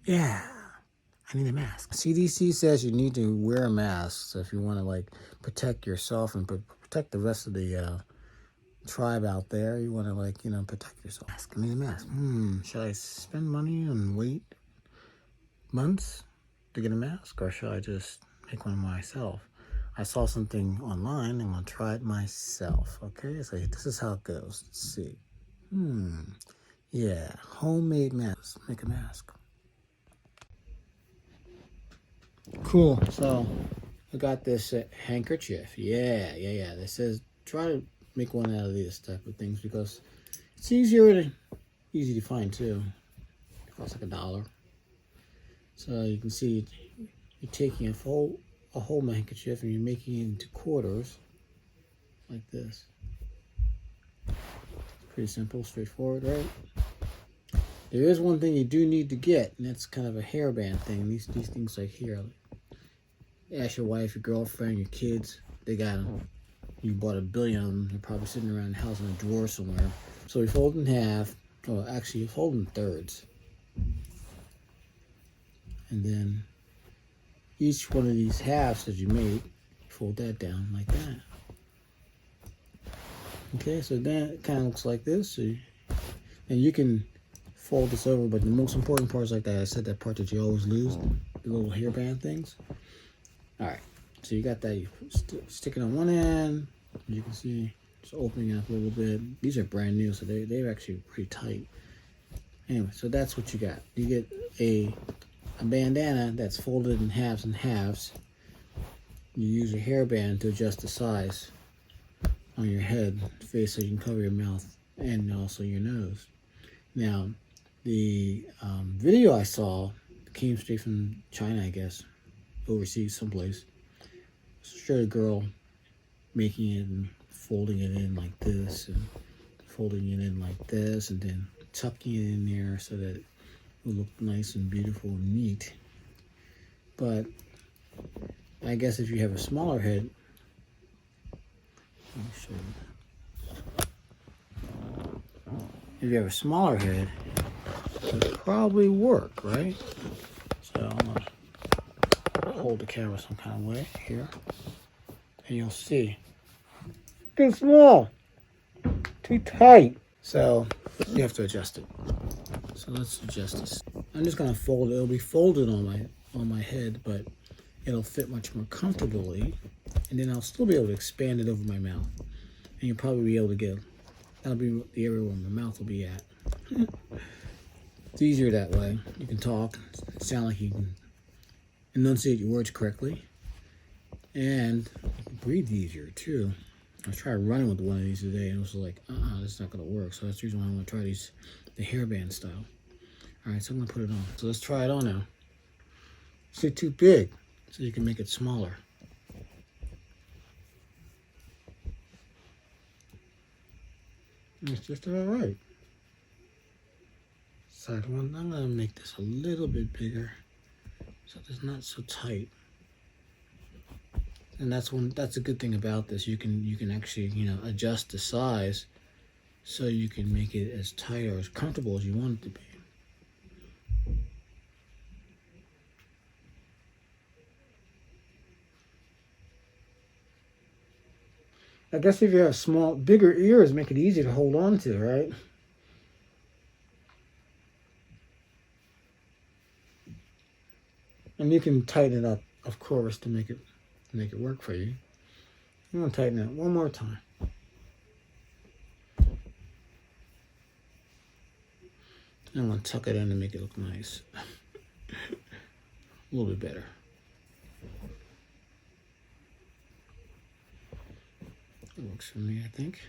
Yeah, I need a mask. CDC says you need to wear a mask. So if you want to like protect yourself and protect the rest of the tribe out there, you want to like, protect yourself. Mask. I need a mask. Should I spend money and wait months to get a mask, or should I just make one myself? I saw something online. I'm gonna try it myself. Okay, so this is how it goes. Let's see. Yeah, homemade mask. Make a mask. Cool. So I got this handkerchief. Yeah. This says try to make one out of these type of things because it's easy to find too. It costs like $1. So you can see you're taking a whole handkerchief and you're making it into quarters like this. Pretty simple, straightforward, right? There is one thing you do need to get, and that's kind of a hairband thing. These things like here. Ask your wife, your girlfriend, your kids. They got them. You bought 1 billion of them. They're probably sitting around the house in a drawer somewhere. So we fold in half. Well, actually, you fold in thirds. And then each one of these halves that you made, fold that down like that. Okay, so then it kind of looks like this. So and you can fold this over, but the most important part is like that. I said that part that you always lose, the little hairband things. All right, so you got that. You stick it on one end. You can see it's opening up a little bit. These are brand new, so they're actually pretty tight. Anyway, so that's what you got. You get a bandana that's folded in halves and halves. You use your hairband to adjust the size on your head, face, so you can cover your mouth and also your nose. Now, the video I saw came straight from China, I guess, overseas someplace. Showed a girl making it and folding it in like this and folding it in like this and then tucking it in there so that it would look nice and beautiful and neat. But I guess if you have a smaller head, let me show you. If you have a smaller head, it would probably work, right? So I'm gonna hold the camera some kind of way here, and you'll see. Too small, too tight. So you have to adjust it. So let's adjust this. I'm just gonna fold it. It'll be folded on my head, but it'll fit much more comfortably, and then I'll still be able to expand it over my mouth, and you'll probably be able to get. That'll be the area where my mouth will be at. It's easier that way. You can talk, sound like you can enunciate your words correctly, and you can breathe easier too. I tried running with one of these today, and it was like, this is not gonna work. So that's the reason why I want to try these, the hairband style. All right, so I'm gonna put it on. So let's try it on now. Is it too big? So you can make it smaller. It's just about right. Side one, I'm gonna make this a little bit bigger so it's not so tight. And that's a good thing about this. You can actually, adjust the size so you can make it as tight or as comfortable as you want it to be. I guess if you have bigger ears, make it easy to hold on to, right? And you can tighten it up, of course, to make it work for you. I'm gonna tighten it one more time. I'm gonna tuck it in to make it look nice. A little bit better. It works for me, I think.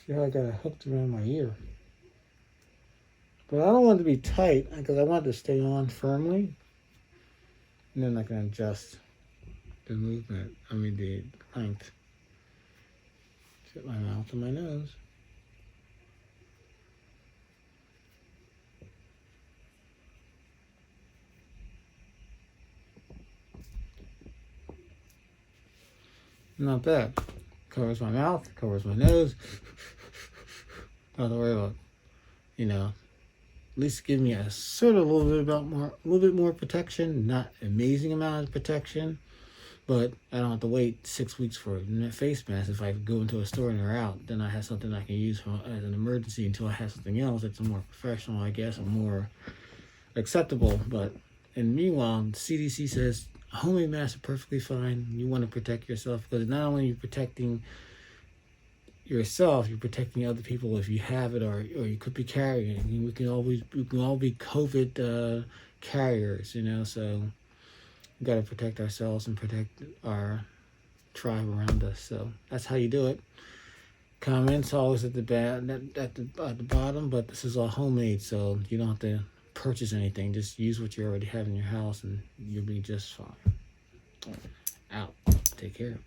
See how I got it hooked around my ear. But I don't want it to be tight because I want it to stay on firmly. And then I can adjust the movement, the length. Fit my mouth and my nose. Not bad. covers my mouth, covers my nose. Don't have to worry about, at least give me a sort of a little bit more protection. Not amazing amount of protection, but I don't have to wait 6 weeks for a face mask. If I go into a store and they're out, then I have something I can use as an emergency until I have something else that's more professional, I guess, or more acceptable. And meanwhile, the CDC says homemade masks are perfectly fine. You want to protect yourself because not only are you protecting yourself, you're protecting other people if you have it, or you could be carrying it. We can all be COVID carriers, so we got to protect ourselves and protect our tribe around us. So that's how you do it. Comments always at the bottom, but this is all homemade, so you don't have to purchase anything. Just use what you already have in your house, and you'll be just fine. Out. Take care.